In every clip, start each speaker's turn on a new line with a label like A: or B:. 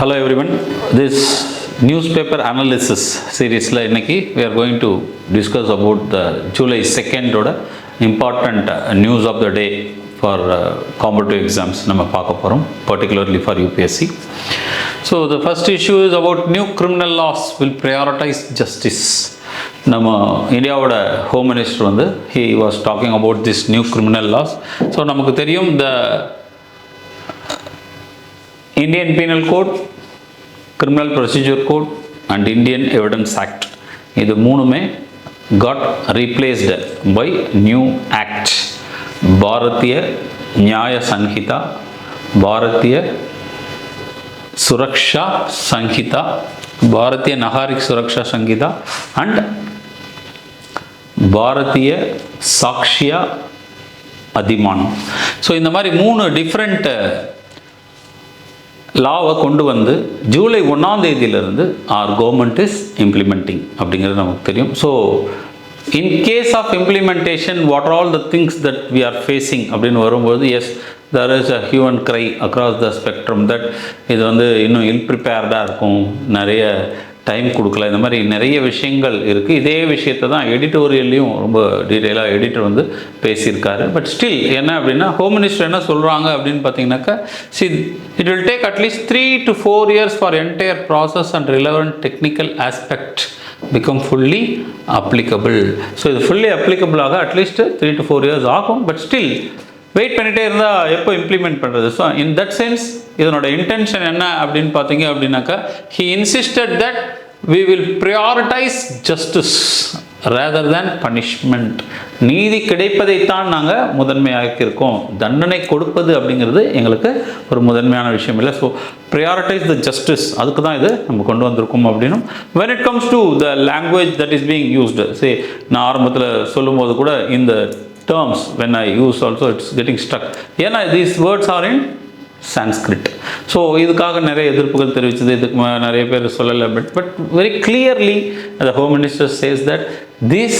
A: Hello everyone. This newspaper analysis series la inniki we are going to discuss about the July 2nd oda important news of the day for competitive exams nama paaka porom, particularly for UPSC. So the first issue is about new criminal laws will prioritize justice. நம்ம இந்தியாவோட home minister வந்து he was talking about this new criminal laws. So நமக்கு தெரியும் the Indian Penal Code, Criminal Procedure Code and Indian Evidence Act இது மூணுமே got replaced by new act Bharatiya நியாய Sangeetha, Bharatiya Suraksha Sangeetha, Bharatiya Nagarik Suraksha Sangeetha and Bharatiya சாக்ஷியா அதிமானம். So இந்த மாதிரி மூணு டிஃப்ரெண்ட் லாவை கொண்டு வந்து ஜூலை 1ஆம் தேதியிலிருந்து ஆர் கவர்மெண்ட் இஸ் இம்ப்ளிமெண்டிங் அப்படிங்கிறது நமக்கு தெரியும். So in case of implementation what are all the things that we are facing அப்படின்னு வரும்போது yes there is a hue and cry across the spectrum that இது வந்து இன்னும் இல்ப்ரிப்பேர்டாக இருக்கும், நிறைய டைம் கொடுக்கல, இந்த மாதிரி நிறைய விஷயங்கள் இருக்குது. இதே விஷயத்தை தான் எடிட்டோரியல்லையும் ரொம்ப டீட்டெயிலாக எடிட்டர் வந்து பேசியிருக்காரு. பட் ஸ்டில் என்ன அப்படின்னா ஹோம் மினிஸ்டர் என்ன சொல்கிறாங்க அப்படின்னு பார்த்தீங்கன்னாக்கா it will take at least 3 to 4 years for entire process and relevant technical aspect become fully applicable. So இது ஃபுல்லி அப்ளிகபிள் ஆக அட்லீஸ்ட் 3 to 4 years ஆகும். பட் ஸ்டில் வெயிட் பண்ணிகிட்டே இருந்தால் எப்போ இம்ப்ளிமெண்ட் பண்ணுறது? ஸோ இன் தட் சென்ஸ் இதனோட intention என்ன அப்படின்னு பார்த்தீங்க அப்படின்னாக்கா he insisted that we will prioritize justice rather than punishment. நீதி கிடைப்பதைத்தான் நாங்கள் முதன்மையாக்கியிருக்கோம், தண்டனை கொடுப்பது அப்படிங்கிறது எங்களுக்கு ஒரு முதன்மையான விஷயம் இல்லை. ஸோ prioritize the justice, அதுக்கு தான் இது நம்ம கொண்டு வந்திருக்கோம் அப்படின்னும். when it comes to the language that is being used, say நான் ஆரம்பத்தில் சொல்லும் போது கூட இந்த terms when I use also it's getting stuck ஏன்னா these words are in Sanskrit. So இதுக்காக நிறைய எதிர்ப்புகள் தெரிவித்தது, இதுக்கு நிறைய பேர் சொல்லலை. But very clearly the Home Minister says that this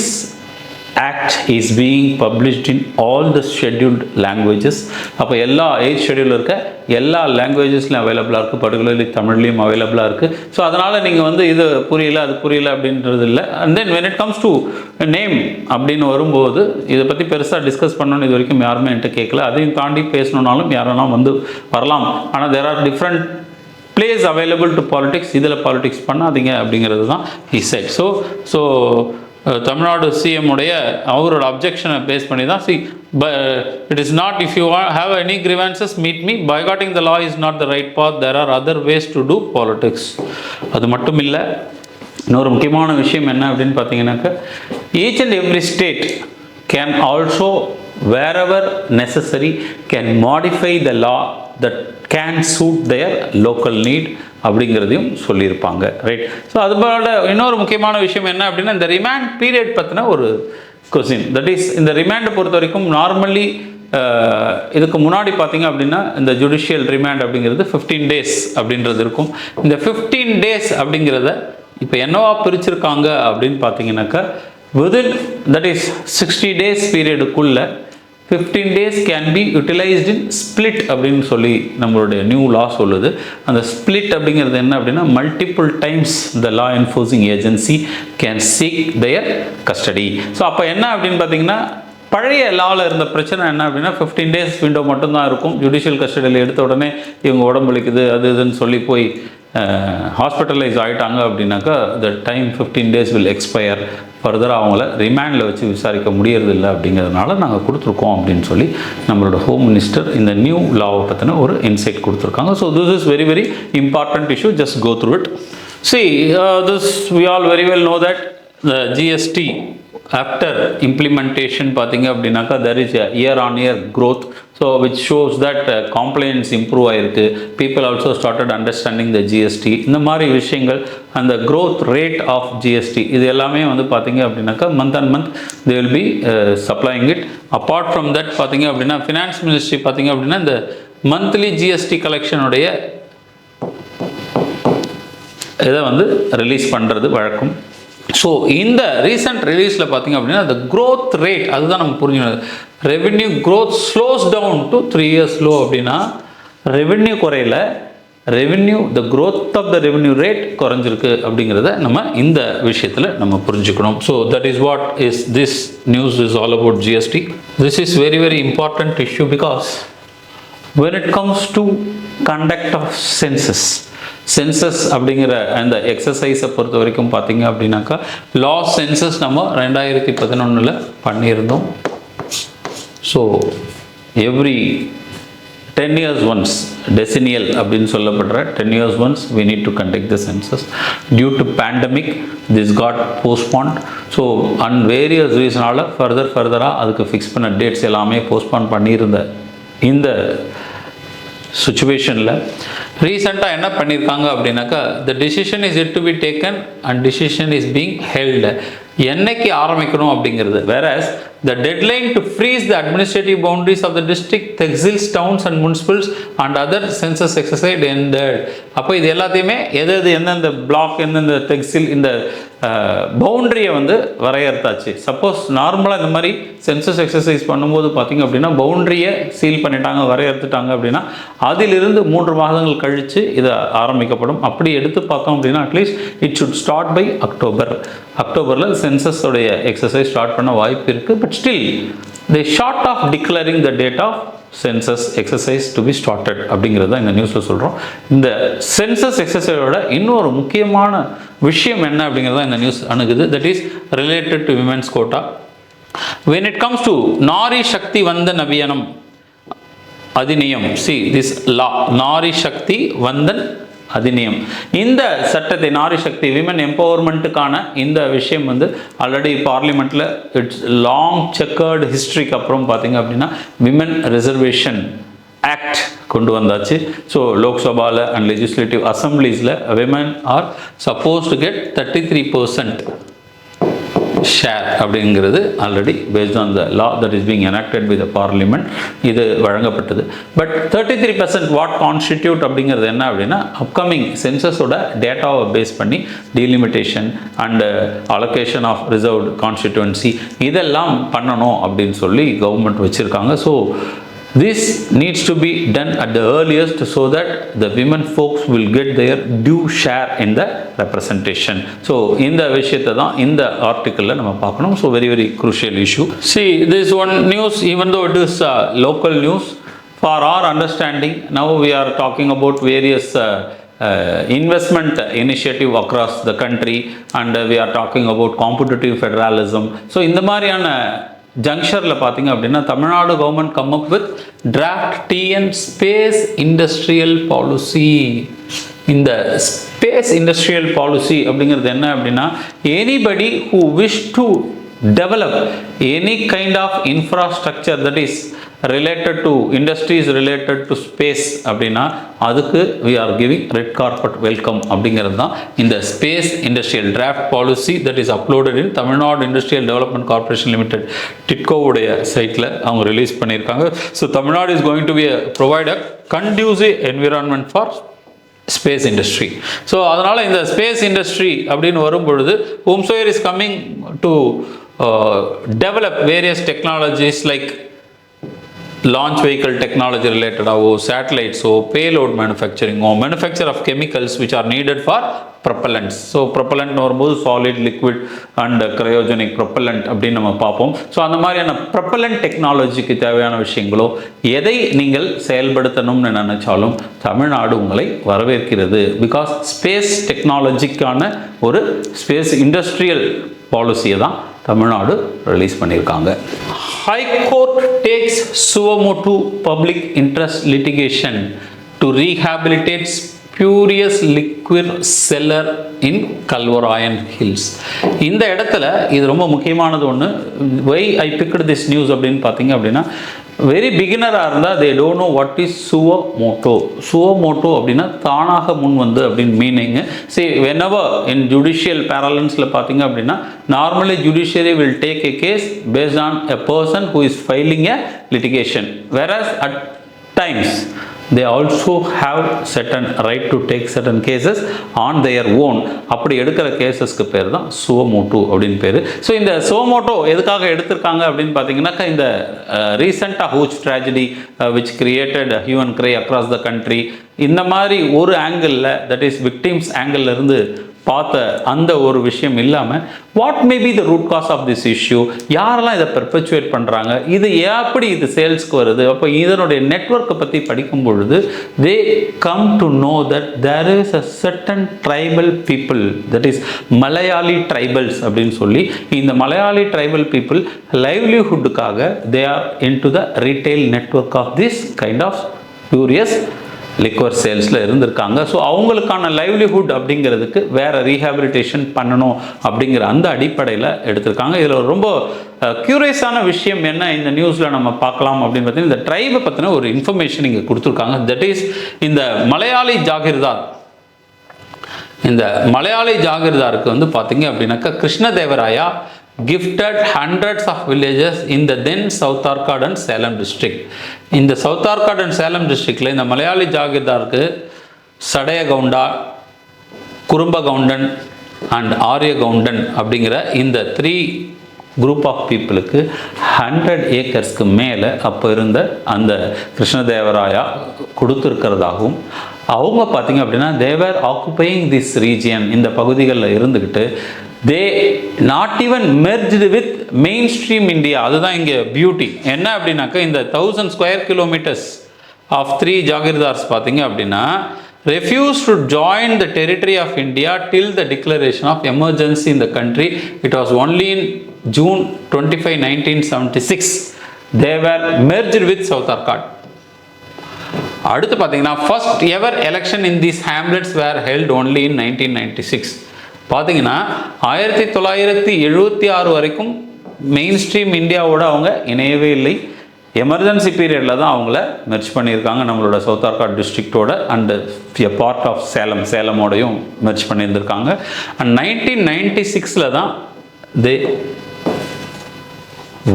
A: act is being published in all the scheduled languages. அப்போ எல்லா 8th ஷெட்யூலில் இருக்க எல்லா லாங்குவேஜஸ்லையும் அவைலபிளாக இருக்குது, பர்டிகுலர்லி தமிழ்லேயும் அவைலபிளாக இருக்குது. ஸோ அதனால் நீங்கள் வந்து இது புரியல அது புரியல அப்படின்றது இல்லை. And then when it comes to name அப்படின்னு வரும்போது இதை பற்றி பெருசாக டிஸ்கஸ் பண்ணணும்னு இது வரைக்கும் யாருமே என்கிட்ட கேட்கல. அதையும் தாண்டி பேசணுன்னாலும் யாரெல்லாம் வந்து வரலாம். ஆனால் there are different place available to politics, இதில் பாலிடிக்ஸ் பண்ணாதீங்க அப்படிங்கிறது தான் he said. So Tamil Nadu CM உடைய அவரோட அப்ஜெக்ஷனை பேஸ் பண்ணி தான் it is not if you have any grievances meet me, boycotting the law is not the right path, there are other ways to two politics. அது மட்டும் இல்லை, இன்னொரு முக்கியமான விஷயம் என்ன அப்படின்னு பார்த்தீங்கன்னாக்கா each and every state can also wherever necessary can modify the law that can suit their local need அப்படிங்கிறதையும் சொல்லியிருப்பாங்க, ரைட். ஸோ அது போல இன்னொரு முக்கியமான விஷயம் என்ன அப்படின்னா இந்த ரிமாண்ட் பீரியட் பற்றின ஒரு கொஸ்டின். தட் இஸ் இந்த ரிமாண்டை பொறுத்த வரைக்கும் நார்மலி இதுக்கு முன்னாடி பார்த்தீங்க அப்படின்னா இந்த ஜுடிஷியல் ரிமாண்ட் அப்படிங்கிறது 15 days அப்படின்றது இருக்கும். இந்த 15 days அப்படிங்கிறத இப்போ என்னவா பிரிச்சிருக்காங்க அப்படின்னு பார்த்தீங்கன்னாக்கா within that is 60 days பீரியடுக்குள்ள 15 days can be utilized in split அப்படின்னு சொல்லி நம்மளுடைய நியூ லா சொல்லுது. அந்த ஸ்பிளிட் அப்படிங்கிறது என்ன அப்படின்னா multiple times the law enforcing agency can seek their custody. So அப்போ என்ன அப்படின்னு பார்த்தீங்கன்னா பழைய லாவில் இருந்த பிரச்சனை என்ன அப்படின்னா 15 days விண்டோ மட்டும்தான் இருக்கும். ஜுடிஷியல் கஸ்டடியில் எடுத்த உடனே இவங்க உடம்புலிக்குது அது இதுன்னு சொல்லி போய் ஹாஸ்பிட்டலைஸ் ஆகிட்டாங்க அப்படின்னாக்கா the time 15 days will expire. ஃபர்தராக அவங்கள ரிமாண்டில் வச்சு விசாரிக்க முடியறதில்லை அப்படிங்கிறதுனால நாங்கள் கொடுத்துருக்கோம் அப்படின்னு சொல்லி நம்மளோட ஹோம் மினிஸ்டர் இந்த நியூ லாவை பற்றின ஒரு இன்சைட் கொடுத்துருக்காங்க. So this is very very important issue, just go through it. See, this we all very well know that the GST after implementation பார்த்தீங்க அப்படின்னாக்கா there is a year on year growth, so which shows that compliance improve ஆயிருக்கு, people also started understanding the GST. இந்த மாதிரி விஷயங்கள் அந்த growth rate of GST இது எல்லாமே வந்து பார்த்தீங்க அப்படின்னாக்கா month on month they will be supplying it. apart from that பார்த்தீங்க அப்படின்னா finance ministry பார்த்தீங்க அப்படின்னா இந்த monthly GST collectionுடைய இதை வந்து ரிலீஸ் பண்ணுறது வழக்கம். ஸோ இந்த ரீசன்ட் ரிலீஸில் பார்த்திங்க அப்படின்னா அந்த க்ரோத் ரேட் அதுதான் நம்ம புரிஞ்சுக்கணும். Revenue growth slows down to 3 years low அப்படின்னா ரெவென்யூ குறையில revenue the growth of the revenue rate குறைஞ்சிருக்கு அப்படிங்கிறத நம்ம இந்த விஷயத்தில் நம்ம புரிஞ்சுக்கணும். So that is what is this news is all about GST. This is very very important issue because when it comes to conduct of census அப்படிங்கிற அந்த எக்ஸசைஸை பொறுத்த வரைக்கும் பார்த்தீங்க அப்படின்னாக்கா லாஸ்ட் சென்சஸ் நம்ம 2011 பண்ணியிருந்தோம். So every 10 years once, decennial அப்படின்னு சொல்லப்படுற 10 years once we need to conduct the census. Due to pandemic this got postponed. So on various reasons further அதுக்கு ஃபிக்ஸ் பண்ண டேட்ஸ் எல்லாமே போஸ்ட்பான் பண்ணியிருந்த இந்த சுச்சுவேஷனில் ரீசெண்டாக என்ன பண்ணியிருக்காங்க அப்படின்னாக்கா the decision is yet to be taken and decision is being held. என்னைக்கு ஆரம்பிக்கணும் அப்படிங்கிறது. whereas the deadline to freeze the administrative boundaries of the district, tehsils, towns and municipals and other census exercise ended. அப்போ இது எல்லாத்தையுமே எந்தெந்த black எந்தெந்த தெஹ்சில் இந்த பவுண்டரியை வந்து வரையறுத்தாச்சு. சப்போஸ் நார்மலாக இந்த மாதிரி சென்சஸ் எக்ஸசைஸ் பண்ணும்போது பார்த்திங்க அப்படின்னா பவுண்டரியை சீல் பண்ணிட்டாங்க, வரையறுத்துட்டாங்க அப்படின்னா அதிலிருந்து 3 மாதங்கள் கழித்து இது ஆரம்பிக்கப்படும். அப்படி எடுத்து பார்த்தோம் அப்படின்னா at least it should start by அக்டோபரில் சென்சஸோடைய எக்ஸசைஸ் ஸ்டார்ட் பண்ண வாய்ப்பு இருக்குது. But still they short of declaring the date of census exercise to be started அப்படிங்கிறத இந்த நியூஸில் சொல்கிறோம். இந்த சென்சஸ் எக்ஸசைஸோட இன்னொரு முக்கியமான விஷயம் என்ன அப்படிங்கிறத இந்த நியூஸ் அணுகுது. That is related to women's quota. when it comes to Nari Shakti Vandan Abhiyanam Adhiniyam, see this law, Nari Shakti Vandan Adhiniyam, இந்த சட்டத்தை நாரி சக்தி விமன் எம்பவர்மெண்ட்டுக்கான இந்த விஷயம் வந்து ஆல்ரெடி பார்லிமெண்ட்டில் இட்ஸ் லாங் செக்கர்டு ஹிஸ்ட்ரிக்கு அப்புறம் பார்த்தீங்க அப்படின்னா விமன் ரிசர்வேஷன் ஆக்ட் கொண்டு வந்தாச்சு. ஸோ லோக்சபாவில் and legislative assemblies women are supposed to get 33% share அப்படிங்கிறது already passed on the law that is being enacted by the parliament இது வழங்கப்பட்டது. பட் 33% வாட் கான்ஸ்டிடியூட் அப்படிங்கிறது என்ன அப்படின்னா அப்கமிங் சென்சஸோட டேட்டாவை பேஸ் பண்ணி delimitation and allocation of reserved constituency இதெல்லாம் பண்ணணும் அப்படின்னு சொல்லி கவர்மெண்ட் வச்சுருக்காங்க. So this needs to be done at the earliest so that the women folks will get their due share in the representation. So இந்த விஷயத்தை தான் இந்த ஆர்டிக்கலில் நம்ம பார்க்கணும். So very very crucial issue. See this one news, even though it is local news, for our understanding now we are talking about various investment initiative across the country and we are talking about competitive federalism. So இந்த மாதிரியான ஜங்ஷரில் பார்த்தீங்க அப்படின்னா Tamil Nadu government come up with draft TN space industrial policy. இந்த space industrial policy அப்படிங்கிறது என்ன அப்படின்னா anybody who wish to develop any kind of infrastructure that is related to industries related to space அப்படின்னா அதுக்கு we are giving red carpet welcome அப்படிங்கிறது தான் இந்த space industrial draft policy that is uploaded in Tamil Nadu industrial development corporation limited டிட்கோவுடைய சைட்டில் அவங்க release பண்ணியிருக்காங்க. So Tamil Nadu is going to be provide a conducive environment for space industry. So அதனால் இந்த space industry அப்படின்னு வரும் பொழுது whomsoever is coming to develop various technologies like launch vehicle technology related satellites payload manufacturing manufacture of chemicals which are needed for propellants. So propellant வரும்போது solid liquid and cryogenic propellant அப்படின்னு நம்ம பார்ப்போம். So அந்த மாதிரியான propellant டெக்னாலஜிக்கு தேவையான விஷயங்களோ எதை நீங்கள் செயல்படுத்தணும்னு நினைச்சாலும் தமிழ்நாடு உங்களை வரவேற்கிறது. பிகாஸ் ஸ்பேஸ் டெக்னாலஜிக்கான ஒரு ஸ்பேஸ் இண்டஸ்ட்ரியல் பாலிசியை தான் தமிழ்நாடு ரிலீஸ் பண்ணியிருக்காங்க. High court tax சுவமோட்டோ public interest litigation to rehabilitate spurious liquid seller in Kalvarayan hills. இந்த இடத்துல இது ரொம்ப முக்கியமானது ஒன்று. வை ஐ பிக்டு திஸ் நியூஸ் அப்படின்னு பார்த்தீங்க அப்படின்னா வெரி பிகினராக இருந்தால் they don't know what is சுவமோட்டோ. சுவமோட்டோ அப்படின்னா தானாக முன் வந்து அப்படின்னு மீனிங்கு. சரி whenever in judicial parlance-ல பார்த்தீங்க அப்படின்னா normally judiciary will take a case based on a person who is filing a litigation, whereas at times they also have certain right to take certain cases on their own. அப்படி எடுக்கிற கேசஸ்க்கு பேர் தான் சுவமோட்டோ அப்படின்னு பேர். So இந்த சுவமோட்டோ எதுக்காக எடுத்திருக்காங்க அப்படின்னு பார்த்தீங்கன்னாக்கா, இந்த ரீசெண்டாக huge tragedy which created human cry across the country, இந்த மாதிரி ஒரு ஆங்கிளில், தட் இஸ் விக்டிம்ஸ் ஆங்கிளில் இருந்து பார்த்த அந்த ஒரு விஷயம் இல்லாமல், what may be the root cause of this issue, யாரெல்லாம் இதை பெர்பச்சுவேட் பண்ணுறாங்க, இது எப்படி இது சேல்ஸ்க்கு வருது, அப்போ இதனுடைய நெட்வொர்க்கை பற்றி படிக்கும் பொழுது they come to know that there is a certain tribal people, that is Malayali tribals அப்படின்னு சொல்லி, இந்த மலையாளி ட்ரைபல் பீப்புள் லைவ்லிஹுட்டுக்காக they are into the retail network of this kind of furious liquor சேல்ஸில் இருந்திருக்காங்க. ஸோ அவங்களுக்கான லைவ்லிஹுட் அப்படிங்கிறதுக்கு வேறு rehabilitation பண்ணணும் அப்படிங்கிற அந்த அடிப்படையில் எடுத்திருக்காங்க. இதில் ரொம்ப க்யூரியஸான விஷயம் என்ன இந்த நியூஸில் நம்ம பார்க்கலாம் அப்படின்னு பார்த்தீங்கன்னா, இந்த ட்ரைபை பற்றின ஒரு இன்ஃபர்மேஷன் இங்கே கொடுத்துருக்காங்க. தட் இஸ் இந்த மலையாளி ஜாகிர்தார், இந்த மலையாளி ஜாகிர்தாருக்கு வந்து பார்த்தீங்க அப்படின்னாக்கா, Krishnadevaraya gifted hundreds of villages in the then South Arcad and Salem district. இந்த South Arcad and Salem districtல இந்த மலையாளி ஜாகிர்தாருக்கு சடைய கவுண்டா, குறும்ப கவுண்டன் அண்ட் ஆரிய கவுண்டன் அப்படிங்கிற இந்த 3 குரூப் ஆஃப் பீப்புளுக்கு 100 ஏக்கர்ஸ்க்கு மேலே அப்போ இருந்த அந்த கிருஷ்ணதேவராயா கொடுத்துருக்கிறதாகவும், அவங்க பார்த்தீங்க அப்படின்னா தேவர் ஆக்குபையிங் திஸ் ரீஜியன், இந்த பகுதிகளில் இருந்துக்கிட்டு they not even merged with mainstream India. அதுதான் இங்கே பியூட்டி என்ன அப்படின்னாக்கா, இந்த 1000 ஸ்கொயர் கிலோமீட்டர்ஸ் ஆஃப் 3 ஜாகிர்தார்ஸ் பார்த்தீங்க அப்படின்னா refused to join the territory of India till the declaration of emergency in the country. It was only in June 25, 1976 they were merged with South Arcad. அடுத்து பார்த்தீங்கன்னா first ever election in these hamlets were held only in 1996. பார்த்தீங்கன்னா 1976 வரைக்கும் main stream இந்தியாவோட அவங்க இணையவே இல்லை. Emergency பீரியடில் தான் அவங்கள மெர்ஜ் பண்ணியிருக்காங்க நம்மளோட சவுத் ஆர்காட் டிஸ்ட்ரிக்டோட அண்ட் எ பார்ட் ஆஃப் சேலமோடையும் மெர்ஜ் பண்ணியிருந்திருக்காங்க. அண்ட் 1996 தான் they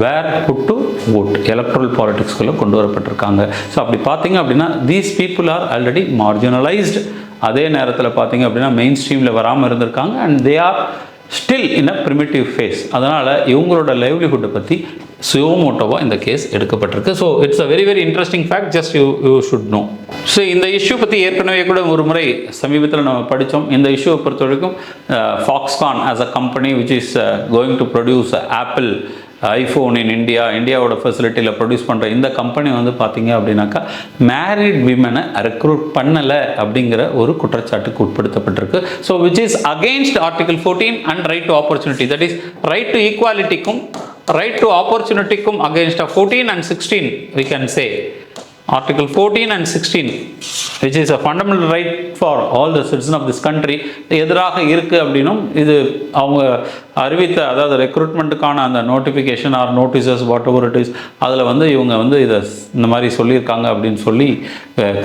A: were put to vote, electoral பாலிட்டிக்ஸ்குள்ளே கொண்டு வரப்பட்டிருக்காங்க. ஸோ அப்படி பார்த்தீங்க அப்படின்னா these people are already marginalised. அதே நேரத்தில் பார்த்தீங்க அப்படின்னா மெயின் ஸ்ட்ரீமில் வராமல் இருந்திருக்காங்க and they are still in a primitive phase. அதனால் இவங்களோட லைவ்லிஹுட்டை பற்றி சுயோமோட்டோவாக இந்த கேஸ் எடுக்கப்பட்டிருக்கு. So it's a very very interesting fact, just you should no. So இந்த இஷ்யூ பற்றி ஏற்கனவே கூட ஒரு முறை சமீபத்தில் நம்ம படித்தோம். இந்த இஷ்யூவை பொறுத்த வரைக்கும் Foxconn as a company which is going to produce Apple iPhone in இந்தியாவோட ஃபெசிலிட்டியில் ப்ரொடியூஸ் பண்ணுற இந்த கம்பெனி வந்து பார்த்தீங்க அப்படின்னாக்கா மேரிட் விமனை ரெக்ரூட் பண்ணலை அப்படிங்கிற ஒரு குற்றச்சாட்டுக்கு உட்படுத்தப்பட்டிருக்கு. So which is against article 14 and right to opportunity, that is right to ஈக்குவாலிட்டிக்கும் ரைட் டு ஆப்பர்ச்சுனிட்டிக்கும் against 14 and 16 we can say. Article 14 and 16 which is a fundamental right for all the citizens of this country எதிராக இருக்குது அப்படின்னும் இது அவங்க அறிவித்த, அதாவது ரெக்ரூட்மெண்ட்டுக்கான அந்த notification or notices whatever it is, அதில் வந்து இவங்க வந்து இதை இந்த மாதிரி சொல்லியிருக்காங்க அப்படின்னு சொல்லி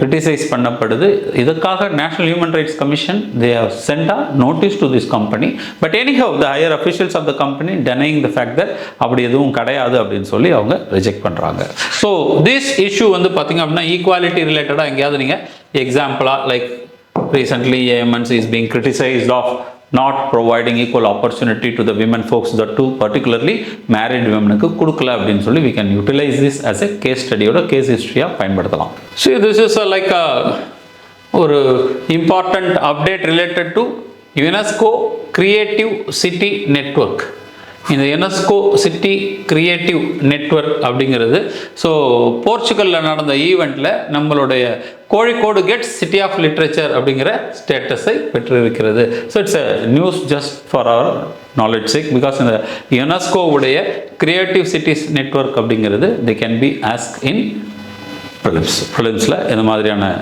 A: கிரிட்டிசைஸ் பண்ணப்படுது. இதுக்காக National Human Rights Commission they have sent a notice to this company, but anyhow the higher officials of the company denying the fact that அப்படி எதுவும் கிடையாது அப்படின்னு சொல்லி அவங்க ரிஜெக்ட் பண்ணுறாங்க. ஸோ திஸ் இஷ்யூ வந்து பார்த்தீங்க அப்படின்னா ஈக்குவாலிட்டி ரிலேட்டடாக எங்கேயாவது நீங்கள் எக்ஸாம்பிளாக like recently AMNC is being criticized of not providing equal opportunity to the women folks, that too particularly married womenக்கு கொடுக்கல அப்படின்னு சொல்லி we can utilize this as a case study ஓட case history பயன்படுத்தலாம். So this is like a ஒரு important update related to UNESCO Creative City Network. இந்த UNESCO city creative network அப்படிங்கிறது so போர்ச்சுகலில் நடந்த ஈவெண்ட்டில் நம்மளுடைய Kozhikode gets city of literature அப்படிங்கிற ஸ்டேட்டஸை பெற்றிருக்கிறது. So it's a news just for our knowledge sake, because இந்த யுனெஸ்கோவுடைய கிரியேட்டிவ் சிட்டிஸ் நெட்வொர்க் அப்படிங்கிறது they can be asked in ப்ரிலிம்ஸில் இந்த மாதிரியான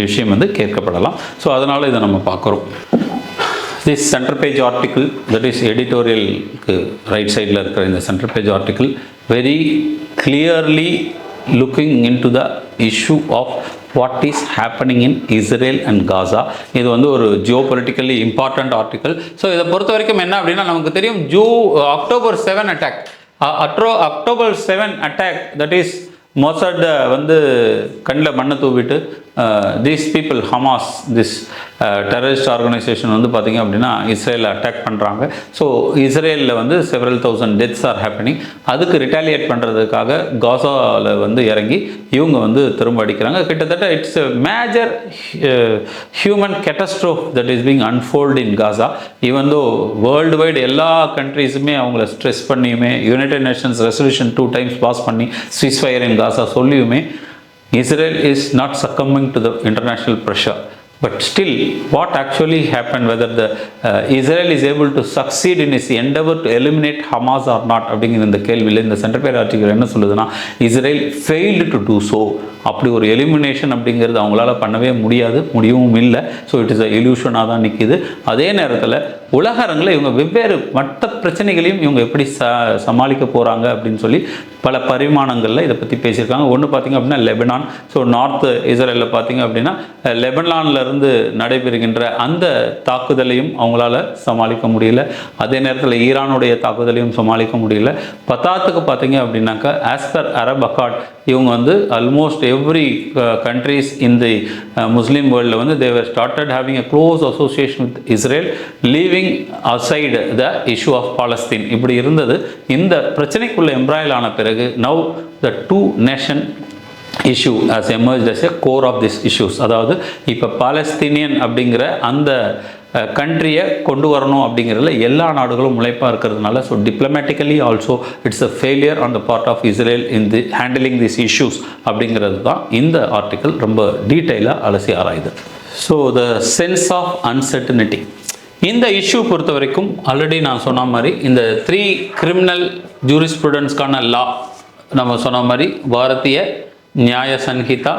A: விஷயம் வந்து கேட்கப்படலாம். ஸோ அதனால் இதை நம்ம பார்க்குறோம். This center page article, that is editorial right side la irukra in the center page article, very clearly looking into the issue of what is happening in Israel and Gaza. இது வந்து ஒரு geopolitically important article. So இதை பொறுத்த வரைக்கும் என்ன அப்படின்னா நமக்கு தெரியும் October 7 attack, October 7 attack, that is Mossad வந்து கண்ணில் மண்ணை தூவிட்டு these people Hamas this terrorist organisation வந்து பார்த்திங்க அப்படின்னா இஸ்ரேலை அட்டாக் பண்ணுறாங்க. ஸோ இஸ்ரேலில் வந்து several thousand deaths are happening. அதுக்கு ரிட்டாலியேட் பண்ணுறதுக்காக காசாவில் வந்து இறங்கி இவங்க வந்து திரும்ப அடிக்கிறாங்க. கிட்டத்தட்ட it's a major human catastrophe that is being unfold in Gaza. Even though world wide எல்லா கண்ட்ரீஸுமே அவங்கள ஸ்ட்ரெஸ் பண்ணியுமே, United Nations resolution 2 times pass பண்ணி சீஸ்ஃபயர் இன் காசா சொல்லியுமே Israel is not succumbing to the international pressure. But still, what actually happened, whether the Israel is able to succeed in its endeavor to eliminate Hamas or not அப்படிங்கிற இந்த கேள்வியில் இந்த centre பேர் article என்ன சொல்லுதுன்னா, Israel failed to do so. அப்படி ஒரு elimination அப்படிங்கிறது அவங்களால பண்ணவே முடியவும் இல்லை. ஸோ இட் இஸ் அ இல்யூஷனாக தான் நிற்கிது. அதே நேரத்தில் உலக அரங்கில் இவங்க வெவ்வேறு மற்ற பிரச்சனைகளையும் இவங்க எப்படி சமாளிக்க போகிறாங்க அப்படின்னு சொல்லி பல பரிமாணங்களில் இதை பற்றி பேசியிருக்காங்க. ஒன்று பார்த்திங்க அப்படின்னா லெபனான். ஸோ நார்த் இஸ்ரேலில் பார்த்திங்க அப்படின்னா லெபனான்லேருந்து நடைபெறுகின்ற அந்த தாக்குதலையும் அவங்களால சமாளிக்க முடியல. அதே நேரத்தில் ஈரானுடைய தாக்குதலையும் சமாளிக்க முடியல. பத்தாத்துக்கு பார்த்திங்க அப்படின்னாக்கா ஆஸ் பர் அரப் அக்கார்ட் இவங்க வந்து ஆல்மோஸ்ட் எவ்ரி கண்ட்ரீஸ் இன் தி முஸ்லீம் வேர்ல்டில் வந்து they were started having a close association with Israel, leaving aside the issue of Palestine. இப்படி இருந்தது. இந்த பிரச்சனைக்குள்ள எம்ப்ராயில் ஆன பிறகு now the two nation issue has emerged as a core of these issues. அதாவது இப்போ Palestinian அப்படிங்கிற அந்த கண்ட்ரியை கொண்டு வரணும் அப்படிங்கிறதுல எல்லா நாடுகளும் முளைப்பாக இருக்கிறதுனால so diplomatically also it's a failure on the part of Israel in the handling this issues அப்படிங்கிறது தான் இந்த ஆர்டிக்கல் ரொம்ப டீட்டெயிலாக அலசி ஆராயுது. So the sense of uncertainty இந்த இஷ்யூ பொறுத்த வரைக்கும் ஆல்ரெடி நான் சொன்ன மாதிரி இந்த 3 கிரிமினல் ஜூரிஸ்ப்ருடன்ஸ்க்கான லா நம்ம சொன்ன மாதிரி Bharatiya Nyaya Sanhita,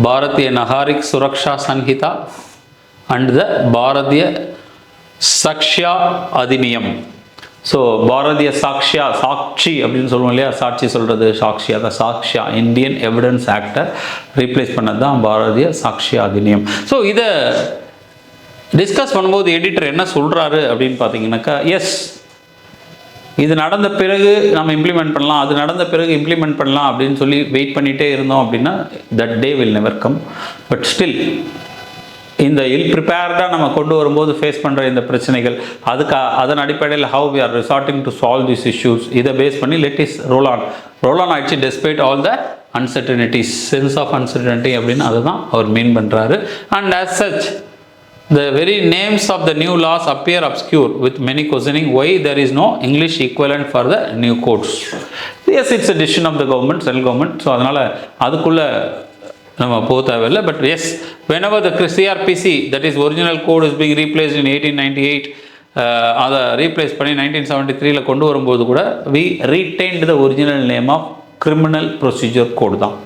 A: Bharatiya Nagarik Suraksha Sanhita and the Bharatiya Sakshya Adhiniyam. So Bharatiya சாட்சி அப்படின்னு சொல்லுவோம் இல்லையா, சாட்சி சொல்கிறது சாக்ஷி, அதை சாக்ஷ்யா இந்தியன் எவிடன்ஸ் ஆக்டை ரீப்ளேஸ் பண்ணது தான் பாரதிய சாக்ஷ்யா அதிநியம். ஸோ இதை டிஸ்கஸ் பண்ணும்போது எடிட்டர் என்ன சொல்கிறாரு அப்படின்னு பார்த்தீங்கன்னாக்கா, எஸ் இது நடந்த பிறகு நம்ம இம்ப்ளிமெண்ட் பண்ணலாம், அது நடந்த பிறகு இம்ப்ளிமெண்ட் பண்ணலாம் அப்படின்னு சொல்லி வெயிட் பண்ணிகிட்டே இருந்தோம் அப்படின்னா that day will never come. But still இந்த ப்ரிப்பேர்டாக நம்ம கொண்டு வரும்போது ஃபேஸ் பண்ணுற இந்த பிரச்சனைகள் அதன் அடிப்படையில் how we are resorting to solve this issues இதை பேஸ் பண்ணி லெட் இஸ் ரோல் ஆன் ஆயிடுச்சு despite all the uncertainties. Sense of uncertainty அப்படின்னு அதை தான் அவர் மீன் பண்ணுறாரு. And as such the very names of the new laws appear obscure with many questioning why there is no English equivalent for the new codes. Yes, it's a decision of the government, central government. So அதனால் அதுக்குள்ள நம்ம போக தேவையில்லை. But yes, whenever the CRPC that is original code is being replaced in 1898 அதை replace பண்ணி 1973 கொண்டு வரும்போது கூட we retained the original name of criminal procedure code தான்.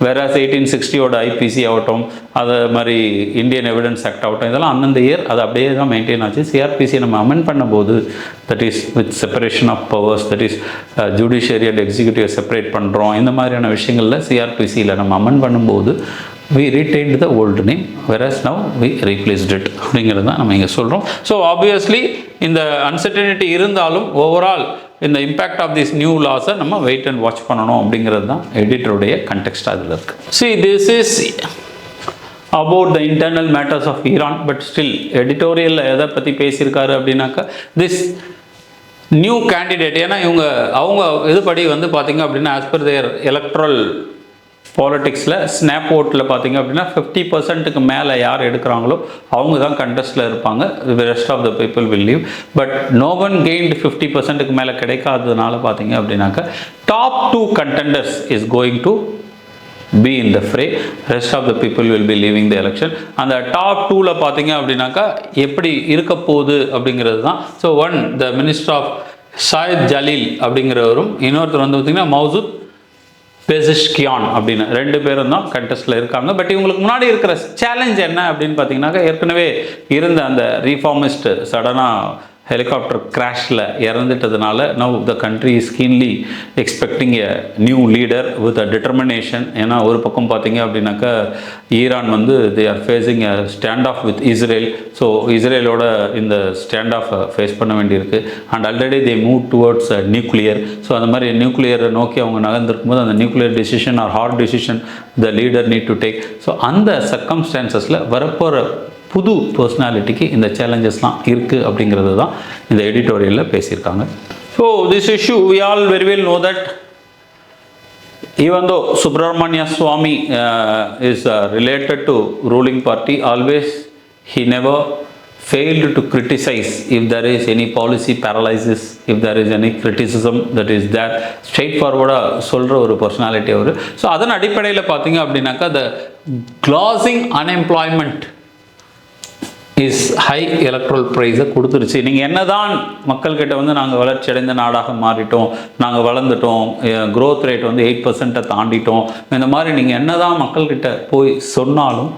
A: வேறாஸ் 1860 ஐபிசி ஆகட்டும், அது மாதிரி இந்தியன் எவிடன்ஸ் ஆக்ட் ஆகட்டும், இதெல்லாம் அந்தந்த இயர் அது அப்படியே தான் மெயின்டைன் ஆச்சு. சிஆர்பிசி நம்ம அமெண்ட் பண்ணும்போது that is with separation of powers, that is judiciary and executive separate பண்ணுறோம், இந்த மாதிரியான விஷயங்களில் சிஆர்பிசியில் நம்ம அமெண்ட் பண்ணும்போது we retained the old name whereas now we replaced it அப்படிங்கிறது தான் நம்ம இங்கே சொல்கிறோம். ஸோ ஆப்வியஸ்லி இந்த அன்சர்டனிட்டி இருந்தாலும் ஓவரால் இந்த இம்பேக்ட் ஆஃப் திஸ் நியூ லாஸை நம்ம வெயிட் அண்ட் வாட்ச் பண்ணணும் அப்படிங்கிறது தான் எடிட்டருடைய கண்டெக்ஸ்ட் அதில் இருக்குது. See, this is about the internal matters of Iran, but still எடிட்டோரியலில் எதை பற்றி பேசியிருக்காரு அப்படின்னாக்கா திஸ் நியூ கேண்டிடேட், ஏன்னா அவங்க இதுபடி வந்து பார்த்திங்க அப்படின்னா ஆஸ் பர் தேர் எலக்ட்ரல் பாலிட்டிக்ஸில் ஸ்னாப் ஓட்டில் பார்த்திங்க அப்படின்னா 50% மேலே யார் எடுக்கிறாங்களோ அவங்க தான் கண்டெஸ்ட்டில் இருப்பாங்க. Rest of the people will leave. But no one gained 50% மேலே கிடைக்காததுனால பார்த்திங்க அப்படின்னாக்கா top 2 contenders is going to be in the fray. Rest of the people will be leaving the election. அந்த டாப் 2ல பார்த்திங்க அப்படின்னாக்கா எப்படி இருக்க போகுது அப்படிங்கிறது தான். So one the minister of Shahid Jalil அப்படிங்கிறவரும், இன்னொருத்தர் வந்து பார்த்திங்கன்னா மௌசூத் பெசிஷ்கியான் அப்படின்னு 2 பேரும் தான் கண்டெஸ்ட்டில் இருக்காங்க. பட் இவங்களுக்கு முன்னாடி இருக்கிற சேலஞ்ச் என்ன அப்படின்னு பார்த்தீங்கன்னாக்கா ஏற்கனவே இருந்த அந்த ரீஃபார்மிஸ்ட் சடனாக ஹெலிகாப்டர் கிராஷில் இறந்துட்டதுனால now the country is keenly expecting a new leader with a determination. ஏன்னா ஒரு பக்கம் பார்த்தீங்க அப்படின்னாக்கா ஈரான் வந்து they are facing a stand off with Israel. So இஸ்ரேலோட இந்த ஸ்டாண்ட் ஆஃப் ஃபேஸ் பண்ண வேண்டியிருக்கு. And already they move towards nuclear. So அந்த மாதிரி நியூக்ளியரை நோக்கி அவங்க நகர்ந்திருக்கும் போது அந்த nuclear decision are hard decision the leader need to take. So அந்த சர்க்கம்ஸ்டான்சஸில் வரப்போகிற புது பர்சனாலிட்டிக்கு இந்த சேலஞ்சஸ்லாம் இருக்குது அப்படிங்கிறது தான் இந்த எடிட்டோரியலில் பேசியிருக்காங்க. So this issue we all very well know that even though Subramania Swamy is related to ruling party, always he never failed to criticize if there is any policy paralysis, if there is any criticism that is there, straightforward சொல்கிற ஒரு personality அவர். So அதன் அடிப்படையில் பார்த்தீங்க அப்படின்னாக்கா the glossing unemployment is high electoral ப்ரைஸை கொடுத்துருச்சு. நீங்கள் என்ன தான் மக்கள்கிட்ட வந்து நாங்கள் வளர்ச்சி அடைந்த நாடாக மாறிட்டோம், நாங்கள் வளர்ந்துட்டோம், க்ரோத் ரேட் வந்து 8% தாண்டிட்டோம், இந்த மாதிரி நீங்கள் என்ன தான் மக்கள்கிட்ட போய் சொன்னாலும்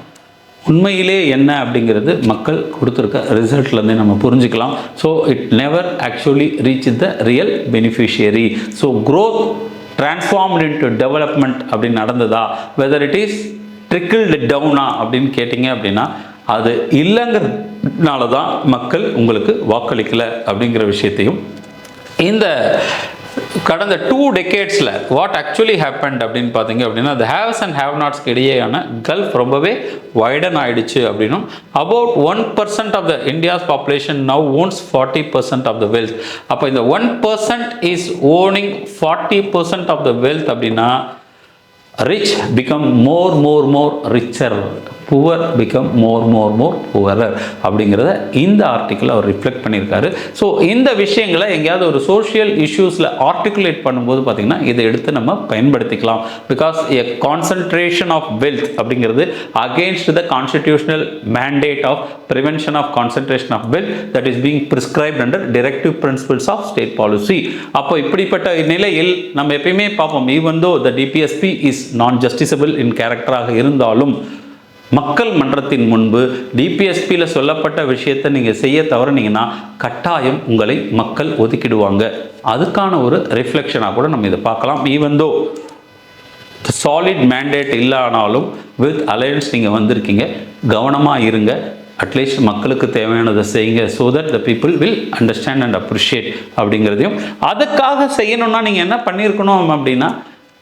A: உண்மையிலே என்ன அப்படிங்கிறது மக்கள் கொடுத்துருக்க ரிசல்ட்லேருந்தே நம்ம புரிஞ்சுக்கலாம். So it never actually reach the real beneficiary. So growth transformed into development அப்படின்னு நடந்ததா, வெதர் இட் இஸ் ட்ரிக்கிள்டு டவுனா அப்படின்னு கேட்டிங்க அப்படின்னா அது இல்லைங்கிறதுனால தான் மக்கள் உங்களுக்கு வாக்களிக்கலை அப்படிங்கிற விஷயத்தையும் இந்த கடந்த 2 decades வாட் ஆக்சுவலி ஹேப்பன்ட் அப்படின்னு பார்த்தீங்க அப்படின்னா the haves and have nots இடையேயான கல்ஃப் ரொம்பவே வைடன் ஆயிடுச்சு அப்படின்னும் about 1% of the India's population now owns 40% of the wealth. அப்போ இந்த 1% is owning 40% of the wealth அப்படின்னா rich become more richer, poor become more poorer அப்படிங்கிறத இந்த ஆர்டிக்கிள் அவர் reflect பண்ணியிருக்காரு. ஸோ இந்த விஷயங்களை எங்கேயாவது ஒரு சோஷியல் இஷ்யூஸில் ஆர்டிகுலேட் பண்ணும்போது பார்த்திங்கன்னா இதை எடுத்து நம்ம பயன்படுத்திக்கலாம். Because a concentration of wealth அப்படிங்கிறது against the constitutional mandate of prevention of concentration of wealth that is being prescribed under directive principles of state policy. அப்போ இப்படிப்பட்ட நிலையில் நம்ம எப்பயுமே பார்ப்போம், even though the DPSP is non justiciable in கேரக்டராக இருந்தாலும் மக்கள் மன்றத்தின் முன்பு டிபிஎஸ்பியில் சொல்லப்பட்ட விஷயத்தை நீங்கள் செய்ய தவறுனீங்கன்னா கட்டாயம் உங்களை மக்கள் ஒதுக்கிடுவாங்க. அதுக்கான ஒரு ரிஃப்ளெக்ஷனாக கூட நம்ம இதை பார்க்கலாம். ஈவன் தோ சாலிட் மேண்டேட் இல்லைனாலும் வித் அலையன்ஸ் நீங்கள் வந்திருக்கீங்க, கவனமாக இருங்க, அட்லீஸ்ட் மக்களுக்கு தேவையானதை செய்யுங்க. So that the people will understand and appreciate அப்படிங்கிறதையும் அதுக்காக செய்யணும்னா நீங்கள் என்ன பண்ணியிருக்கணும் அப்படின்னா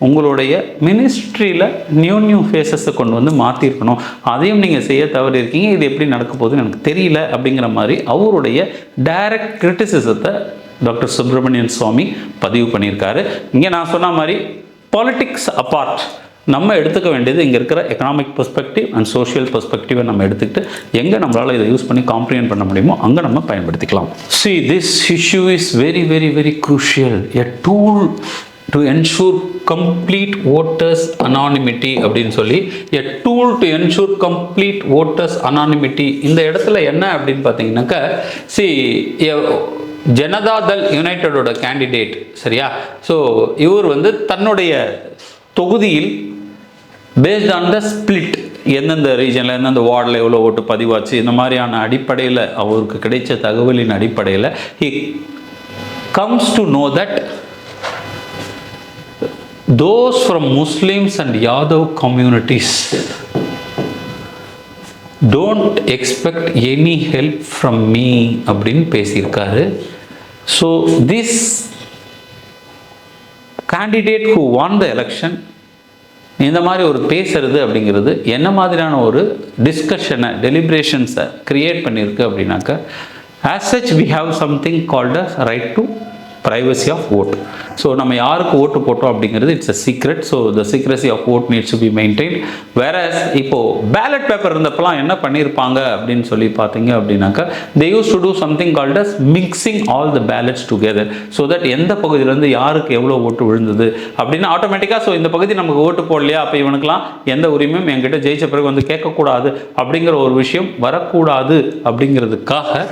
A: உங்களுடைய மினிஸ்ட்ரியில் நியூ ஃபேஸஸை கொண்டு வந்து மாற்றிருக்கணும். அதையும் நீங்கள் செய்ய தவறு இருக்கீங்க. இது எப்படி நடக்க போகுதுன்னு எனக்கு தெரியல அப்படிங்கிற மாதிரி அவருடைய டைரக்ட் கிரிட்டிசிசத்தை டாக்டர் சுப்பிரமணியன் சுவாமி பதிவு பண்ணியிருக்காரு. இங்கே நான் சொன்ன மாதிரி பாலிட்டிக்ஸ் அப்பார்ட் நம்ம எடுத்துக்க வேண்டியது இங்கே இருக்கிற எக்கனாமிக் பெர்ஸ்பெக்டிவ் அண்ட் சோஷியல் பெர்ஸ்பெக்டிவை நம்ம எடுத்துக்கிட்டு எங்கே நம்மளால் இதை யூஸ் பண்ணி காம்ப்ரிஹெண்ட் பண்ண முடியுமோ அங்கே நம்ம பயன்படுத்திக்கலாம். See, this issue is very crucial. A tool to ensure complete voters anonymity அப்படின்னு சொல்லி a tool to ensure complete voters anonymity. இந்த இடத்துல என்ன அப்படின்னு பார்த்தீங்கன்னாக்கா ஜனதாதள் யுனைடெடோட கேண்டிடேட், சரியா? ஸோ இவர் வந்து தன்னுடைய தொகுதியில் பேஸ்ட் ஆன் த ஸ்பிளிட் எந்தெந்த ரீஜனில் எந்தெந்த வார்டில் எவ்வளோ ஓட்டு பதிவாச்சு இந்த மாதிரியான அடிப்படையில் அவருக்கு கிடைச்ச தகவலின் அடிப்படையில் he comes to know that those from Muslims and Yadav communities don't expect any help from me அப்படின்னு பேசியிருக்காரு. So this candidate who won the election இந்த மாதிரி ஒரு பேசுறது அப்படிங்கிறது என்ன மாதிரியான ஒரு டிஸ்கஷனை டெலிபரேஷன்ஸை கிரியேட் பண்ணியிருக்கு அப்படின்னாக்கா as such we have something called as right to privacy of vote. So நம்ம யாருக்கு ஓட்டு போட்டோம் அப்படிங்கிறது it's a secret. So the secrecy of vote needs to be maintained. Whereas இப்போது பேலட் பேப்பர் இருந்தப்பெல்லாம் என்ன பண்ணியிருப்பாங்க அப்படின்னு சொல்லி பார்த்தீங்க அப்படின்னாக்கா they used to do something called as mixing all the ballots together so that எந்த பகுதியிலேருந்து யாருக்கு எவ்வளோ ஓட்டு விழுந்தது அப்படின்னு ஆட்டோமேட்டிக்காக ஸோ இந்த பகுதி நமக்கு ஓட்டு போடலையா அப்போ இவனுக்கெல்லாம் எந்த உரிமையும் என்கிட்ட ஜெயிச்ச பிறகு வந்து கேட்கக்கூடாது அப்படிங்கிற ஒரு விஷயம் வரக்கூடாது அப்படிங்கிறதுக்காக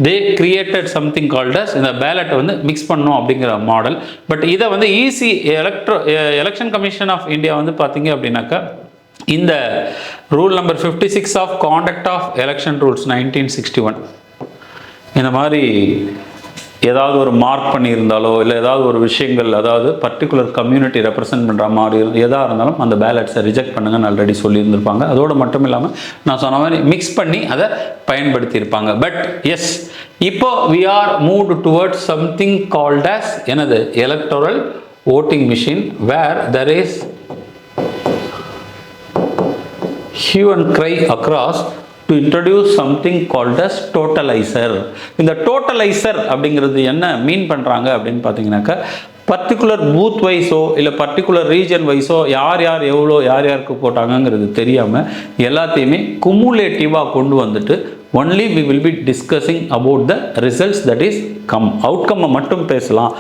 A: they created something called as இந்த பேலட்டை வந்து மிக்ஸ் பண்ணணும் அப்படிங்கிற மாடல். பட் இதை வந்து EC Election Commission of India வந்து பார்த்தீங்க அப்படின்னாக்கா இந்த rule number 56 of conduct of election rules 1961 இந்த மாதிரி ஏதாவது ஒரு மார்க் பண்ணியிருந்தாலோ இல்லை ஏதாவது ஒரு விஷயங்கள், அதாவது பர்டிகுலர் கம்யூனிட்டி ரெப்ரசன்ட் பண்ணுற மாதிரி எதாக இருந்தாலும் அந்த பேலட்ஸை ரிஜெக்ட் பண்ணுங்கன்னு ஆல்ரெடி சொல்லியிருந்திருப்பாங்க. அதோடு மட்டும் இல்லாமல் நான் சொன்ன மாதிரி மிக்ஸ் பண்ணி அதை பயன்படுத்தியிருப்பாங்க. பட் எஸ், இப்போ we are moved towards something called as எனது electoral voting machine, where there is hue and cry across to introduce something called as totalizer. இந்த டோட்டலைசர் அப்படிங்கிறது என்ன மீன் பண்ணுறாங்க அப்படின்னு பார்த்தீங்கன்னாக்கா, பர்டிகுலர் பூத் வைஸோ இல்லை பர்டிகுலர் ரீஜன் வைஸோ யார் யார் எவ்வளோ யார் யாருக்கு போட்டாங்கங்கிறது தெரியாமல் எல்லாத்தையுமே குமுலேட்டிவாக கொண்டு வந்துட்டு only we will be discussing about the results that is அவுட்கம்மை மட்டும் பேசலாம்.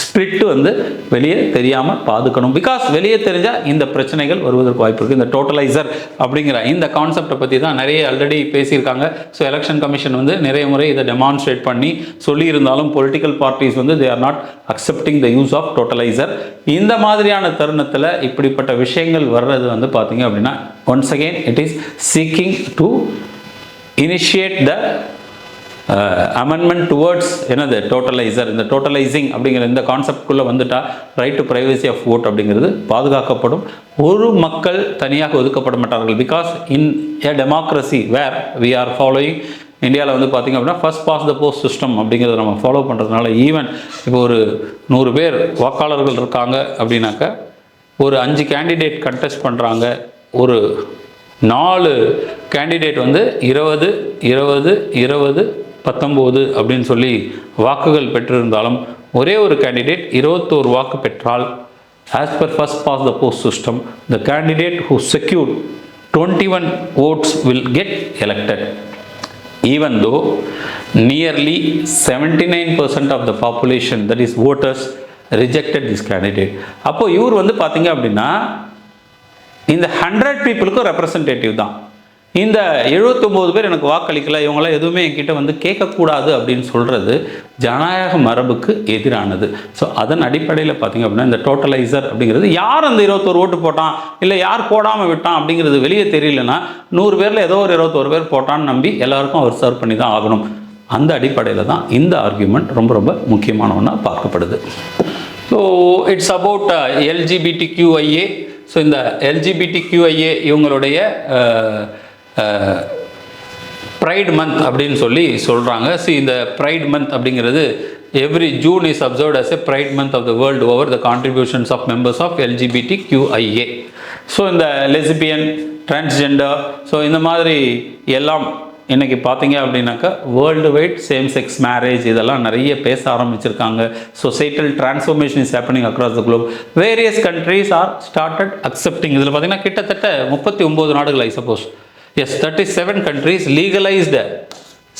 A: ஸ்பிரிட் வந்து வெளியே தெரியாமல் பாதுக்கணும். பிகாஸ் வெளியே தெரிஞ்சால் இந்த பிரச்சனைகள் வருவதற்கு வாய்ப்பு இருக்குது. இந்த டோட்டலைசர் அப்படிங்கிற இந்த கான்செப்டை பற்றி தான் நிறைய ஆல்ரெடி பேசியிருக்காங்க. ஸோ எலெக்ஷன் கமிஷன் வந்து நிறைய முறை இதை டெமான்ஸ்ட்ரேட் பண்ணி சொல்லியிருந்தாலும் பொலிட்டிக்கல் பார்ட்டிஸ் வந்து they are not accepting the use of totaliser. இந்த மாதிரியான தருணத்தில் இப்படிப்பட்ட விஷயங்கள் வர்றது வந்து பார்த்தீங்க அப்படின்னா, once again it is seeking to initiate the amendment towards என்னது டோட்டலைசர். இந்த டோட்டலைசிங் அப்படிங்கிற இந்த கான்செப்ட்குள்ளே வந்துட்டா right to privacy of vote அப்படிங்கிறது பாதுகாக்கப்படும். ஒரு மக்கள் தனியாக ஒதுக்கப்பட மாட்டார்கள். Because in a democracy where we are following, இந்தியாவில் வந்து பார்த்திங்க அப்படின்னா first past the post system அப்படிங்கிறத நம்ம ஃபாலோ பண்ணுறதுனால, ஈவன் இப்போ ஒரு 100 பேர் வாக்காளர்கள் இருக்காங்க அப்படின்னாக்கா, ஒரு 5 கேண்டிடேட் கண்டெஸ்ட் பண்ணுறாங்க, ஒரு 4 கேண்டிடேட் வந்து 20 20 20 19 அப்படின்னு சொல்லி வாக்குகள் பெற்றிருந்தாலும் ஒரே ஒரு கேண்டிடேட் 21 வாக்கு பெற்றால், as per first past the post system, the candidate who secured 21 votes will get elected, even though nearly 79% of the population, that is voters, rejected this candidate. அப்போ இவர் வந்து பார்த்தீங்க அப்படின்னா இந்த 100 பீப்புளுக்கும் ரெப்ரசன்டேட்டிவ் தான். இந்த 79 பேர் எனக்கு வாக்களிக்கல, இவங்களாம் எதுவுமே என்கிட்ட வந்து கேட்கக்கூடாது அப்படின்னு சொல்கிறது ஜனநாயக மரபுக்கு எதிரானது. ஸோ அதன் அடிப்படையில் பார்த்திங்க அப்படின்னா இந்த டோட்டலைசர் அப்படிங்கிறது யார் அந்த 21 ஓட்டு போட்டான் இல்லை யார் போடாமல் விட்டான் அப்படிங்கிறது வெளியே தெரியலனா, 100 பேரில் ஏதோ ஒரு 21 பேர் போட்டான்னு நம்பி எல்லாருக்கும் அவர் சர்வ் பண்ணி தான் ஆகணும். அந்த அடிப்படையில் தான் இந்த ஆர்கியூமெண்ட் ரொம்ப ரொம்ப முக்கியமான ஒன்றா பார்க்கப்படுது. So it's about LGBTQIA. So இந்த LGBTQIA இவங்களுடைய ப்ரைட் மந்த் அப்படின்னு சொல்லி சொல்கிறாங்க. ஸோ இந்த ப்ரைட் மந்த் அப்படிங்கிறது every June is observed as a pride month of the world over the contributions of members of LGBTQIA. So இந்த லெஸ்பியன், டிரான்ஸ்ஜெண்டர், ஸோ இந்த மாதிரி எல்லாம் இன்றைக்கி பார்த்தீங்க அப்படின்னாக்கா world wide same sex marriage இதெல்லாம் நிறைய பேச ஆரம்பிச்சிருக்காங்க. Societal transformation is happening across the globe. Various countries are started accepting. இதில் பார்த்தீங்கன்னா கிட்டத்தட்ட 39 நாடுகள், I suppose yes 37 countries legalized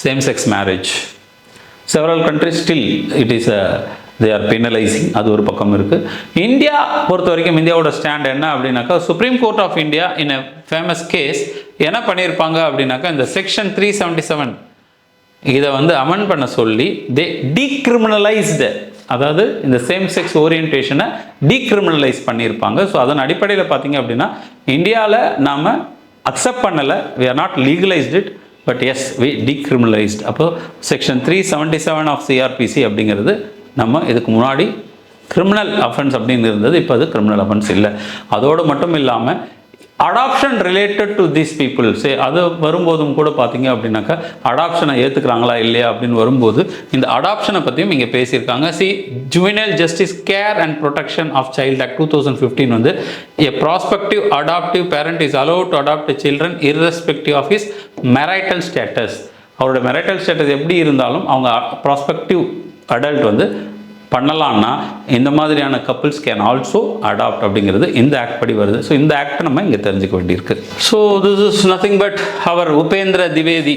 A: same-sex marriage. Several countries still it is they are penalizing. அது ஒரு பக்கம் இருக்குது. இந்தியா பொறுத்த வரைக்கும் இந்தியாவோட ஸ்டாண்ட் என்ன அப்படின்னாக்கா, Supreme Court of India in a famous case என்ன பண்ணியிருப்பாங்க அப்படின்னாக்கா, இந்த செக்ஷன் 377 இதை வந்து அமெண்ட் பண்ண சொல்லி தே டீக்ரிமினலைஸ்டு, அதாவது இந்த சேம் செக்ஸ் ஓரியன்டேஷனை டீக்ரிமினலைஸ் பண்ணியிருப்பாங்க. ஸோ அதன் அடிப்படையில் பார்த்தீங்க அப்படின்னா இந்தியாவில் நாம் அக்செப்ட் பண்ணலை, we are not legalized it, but yes we decriminalized. அப்போ செக்ஷன் 377 ஆஃப் CRPC அப்படிங்கிறது நம்ம இதுக்கு முன்னாடி கிரிமினல் அஃபென்ஸ் அப்படின்னு இருந்தது, இப்போ அது கிரிமினல் அஃபென்ஸ் இல்லை. அதோடு மட்டும் இல்லாமல் adoption related to these people, அது வரும்போதும் கூட பார்த்தீங்க அப்படின்னாக்கா அடாப்ஷனை ஏற்றுக்கிறாங்களா இல்லையா அப்படின்னு வரும்போது இந்த அடாப்ஷனை பற்றியும் இங்கே பேசியிருக்காங்க. Juvenile justice care and protection of child act 2015 வந்து a prospective adoptive parent is allowed to adopt a children irrespective of his marital status. அவரோட marital status எப்படி இருந்தாலும் அவங்க ப்ராஸ்பெக்டிவ் அடல்ட் வந்து பண்ணலான்னா இந்த மாதிரியான கப்புள்ஸ் கேன் ஆல்சோ அடாப்ட் அப்படிங்கிறது இந்த ஆக்ட் படி வருது. ஸோ இந்த ஆக்டை நம்ம இங்கே தெரிஞ்சுக்க வேண்டியிருக்கு. So this is nothing but our Upendra Dwivedi.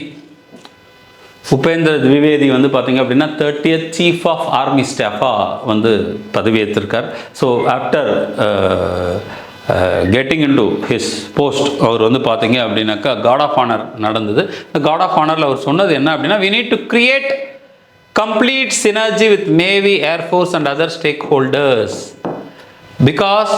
A: Upendra Dwivedi வந்து பார்த்திங்க அப்படின்னா 30th சீஃப் ஆஃப் ஆர்மி ஸ்டாஃபாக வந்து பதவியேற்றிருக்கார். So after getting into his post அவர் வந்து பார்த்தீங்க அப்படின்னாக்கா கார்ட் ஆஃப் ஆனர் நடந்தது. இந்த கார்ட் ஆஃப் ஆனரில் அவர் சொன்னது என்ன அப்படின்னா, we need to create complete synergy with Navy, Air Force and other stakeholders. Because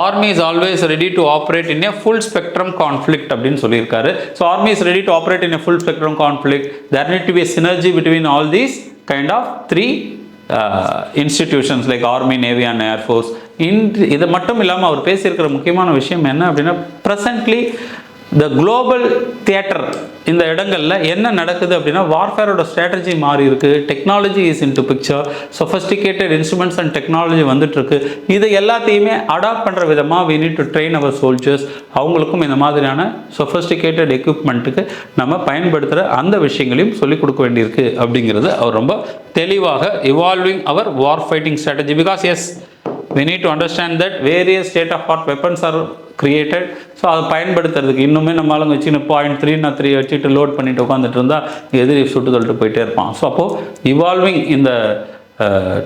A: army is always ready to operate in a full spectrum conflict அப்படின்னு சொல்லியிருக்காரு. So army is ready to operate in a full spectrum conflict. There need to be synergy between all these kind of three institutions like army, navy and air force. இது மட்டும் இல்லாமல் அவர் பேசியிருக்கிற முக்கியமான விஷயம் என்ன அப்படின்னா, presently the global theatre இந்த இடங்களில் என்ன நடக்குது அப்படின்னா, வார்ஃபேரோட ஸ்ட்ராட்டஜி மாறி இருக்குது. Technology is in to picture. Sophisticated instruments and technology வந்துட்டுருக்கு. இது எல்லாத்தையுமே அடாப்ட் பண்ணுற விதமாக we need to train our soldiers. அவங்களுக்கும் இந்த மாதிரியான சொஃபஸ்டிகேட்டட் எக்யூப்மெண்ட்டுக்கு நம்ம பயன்படுத்துகிற அந்த விஷயங்களையும் சொல்லிக் கொடுக்க வேண்டியிருக்கு அப்படிங்கிறது அவர் ரொம்ப தெளிவாக evolving our war fighting strategy. Because yes, we need to understand that various state-of-art weapons are created. So அதை பயன்படுத்துறதுக்கு இன்னுமே நம்ம ஆளுங்க வச்சு 0.3 வச்சுட்டு லோட் பண்ணிட்டு உட்காந்துட்டு இருந்தால் எதிரி சுட்டு தொட்டு போயிட்டே இருப்பான். ஸோ அப்போது இவால்விங் இந்த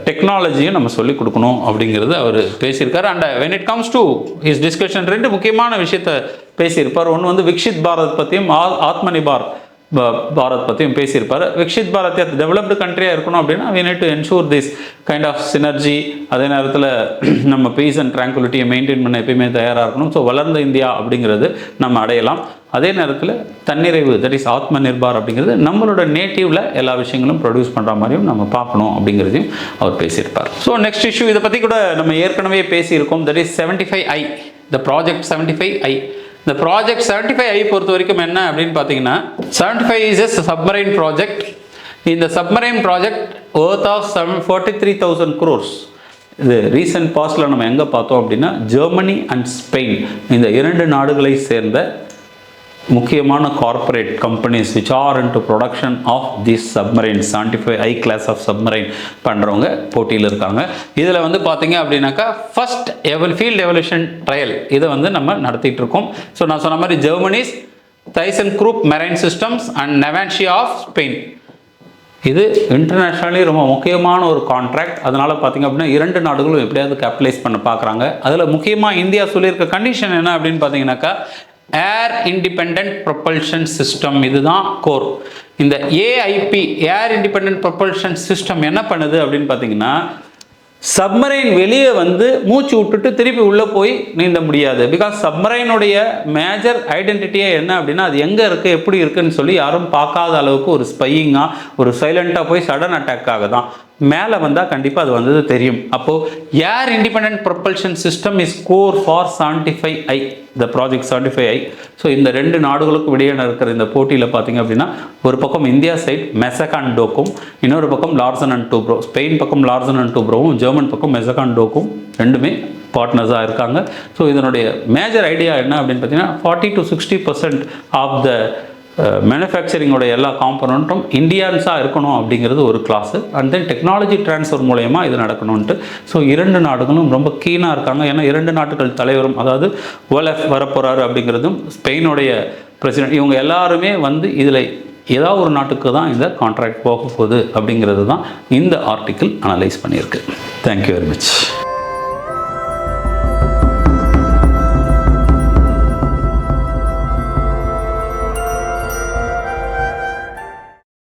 A: டெக்னாலஜியை நம்ம சொல்லிக் கொடுக்கணும் அப்படிங்கிறது அவர் பேசியிருக்காரு. And when it comes to his discussion, ரெண்டு முக்கியமான விஷயத்தை பேசியிருப்பார். ஒன்று வந்து விக்ஷித் பாரத் பற்றியும் ஆத்மநிர்பார் பாரத் பற்றியும் பேசியிருப்பார். விக்ஷித் பாரத் டெவலப்டு கண்ட்ரியாக இருக்கணும் அப்படின்னா we need to ensure this kind of synergy. அதே நேரத்தில் நம்ம பீஸ் அண்ட் ட்ராங்குலிட்டியை மெயின்டைன் பண்ண எப்பயுமே தயாராக இருக்கணும். ஸோ வளர்ந்த இந்தியா அப்படிங்கிறது நம்ம அடையலாம். அதே நேரத்தில் தன்னிறைவு, தட் இஸ் ஆத்ம நிர்பார் அப்படிங்கிறது நம்மளோட நேட்டிவ்ல எல்லா விஷயங்களும் ப்ரொடியூஸ் பண்ணுற மாதிரியும் நம்ம பார்க்கணும் அப்படிங்கிறதையும் அவர் பேசியிருப்பார். ஸோ நெக்ஸ்ட் இஷ்யூ இதை பற்றி கூட நம்ம ஏற்கனவே பேசியிருக்கோம். That is 75I, the project 75I. இந்த ப்ராஜெக்ட் 75I பொறுத்த வரைக்கும் என்ன அப்படின்னு பார்த்தீங்கன்னா, 75 இஸ் எ சப்மரைன் ப்ராஜெக்ட். இந்த submarine project worth of 43,000 crores. இது ரீசெண்ட் பாஸ்டில் நம்ம எங்கே பார்த்தோம் அப்படின்னா, ஜெர்மனி அண்ட் ஸ்பெயின் இந்த இரண்டு நாடுகளை சேர்ந்த முக்கியமான corporate companies which are into production of this submarine 75I class of submarine பண்ணுறவங்க போட்டியில் இருக்காங்க. இதில் வந்து பார்த்தீங்க அப்படின்னாக்கா ஃபர்ஸ்ட் ஃபீல்டு எவல்யூஷன் ட்ரையல் இதை வந்து நம்ம நடத்திட்டு இருக்கோம். ஸோ நான் சொன்ன மாதிரி Germany's Thyssenkrupp marine systems and Navantia of Spain. இது இன்டர்நேஷ்னலி ரொம்ப முக்கியமான ஒரு கான்ட்ராக்ட். அதனால் பார்த்திங்க அப்படின்னா இரண்டு நாடுகளும் எப்படியாவது கேபிட்டலைஸ் பண்ண பார்க்குறாங்க. அதில் முக்கியமாக இந்தியா சொல்லியிருக்க கண்டிஷன் என்ன அப்படின்னு பார்த்தீங்கன்னாக்கா, ஏர் இண்டிபெண்ட் ப்ரொபல்ஷன் சிஸ்டம். இதுதான் கோர். இந்த ஏஐபி, ஏர் இண்டிபெண்ட் ப்ரொபல்ஷன் சிஸ்டம் என்ன பண்ணுது அப்படின்னு பார்த்தீங்கன்னா, சப்மரைன் வெளியே வந்து மூச்சு விட்டுட்டு திருப்பி உள்ளே போய் நீந்த முடியாது. பிகாஸ் சப்மரைனுடைய மேஜர் ஐடென்டிட்டியே என்ன அப்படின்னா, அது எங்கே இருக்குது, எப்படி இருக்குன்னு சொல்லி யாரும் பார்க்காத அளவுக்கு ஒரு ஸ்பையிங்காக, ஒரு சைலண்ட்டாக போய் சடன் அட்டாக்காக தான். மேலே வந்தால் கண்டிப்பாக அது வந்தது தெரியும். அப்போது air independent propulsion system is core for 75I, the project 75I. So இந்த ரெண்டு நாடுகளுக்கும் இடையே இருக்கிற இந்த போட்டியில் பார்த்தீங்க அப்படின்னா, ஒரு பக்கம் இந்தியா சைட் மெசகான் டோக்கும், இன்னொரு பக்கம் லார்சன் அண்ட் டூப்ரோ. ஸ்பெயின் பக்கம் லார்சன் அண்ட் டூப்ரோவும், ஜெர்மன் பக்கம் மெசகான் டோக்கும் ரெண்டுமே பார்ட்னர்ஸாக இருக்காங்க. ஸோ இதனுடைய மேஜர் ஐடியா என்ன அப்படின்னு பார்த்தீங்கன்னா, 40 to 60% ஆஃப் த மேனுஃபேக்சரிங்கோட எல்லா காம்பனண்ட்டும் இந்தியன்ஸாக இருக்கணும் அப்படிங்கிறது ஒரு class. And then technology transfer மூலயமா இது நடக்கணும்ன்ட்டு. ஸோ இரண்டு நாடுகளும் ரொம்ப கீனாக இருக்காங்க. ஏன்னா இரண்டு நாட்டுகள் தலைவரும், அதாவது OLF வரப்போகிறாரு அப்படிங்கிறதும், ஸ்பெயினுடைய பிரசிடென்ட், இவங்க எல்லாருமே வந்து இதில் ஏதாவது ஒரு நாட்டுக்கு தான் இந்த கான்ட்ராக்ட் போக போகுது அப்படிங்கிறது தான் இந்த ஆர்டிக்கிள் அனலைஸ் பண்ணியிருக்கு. Thank you very much.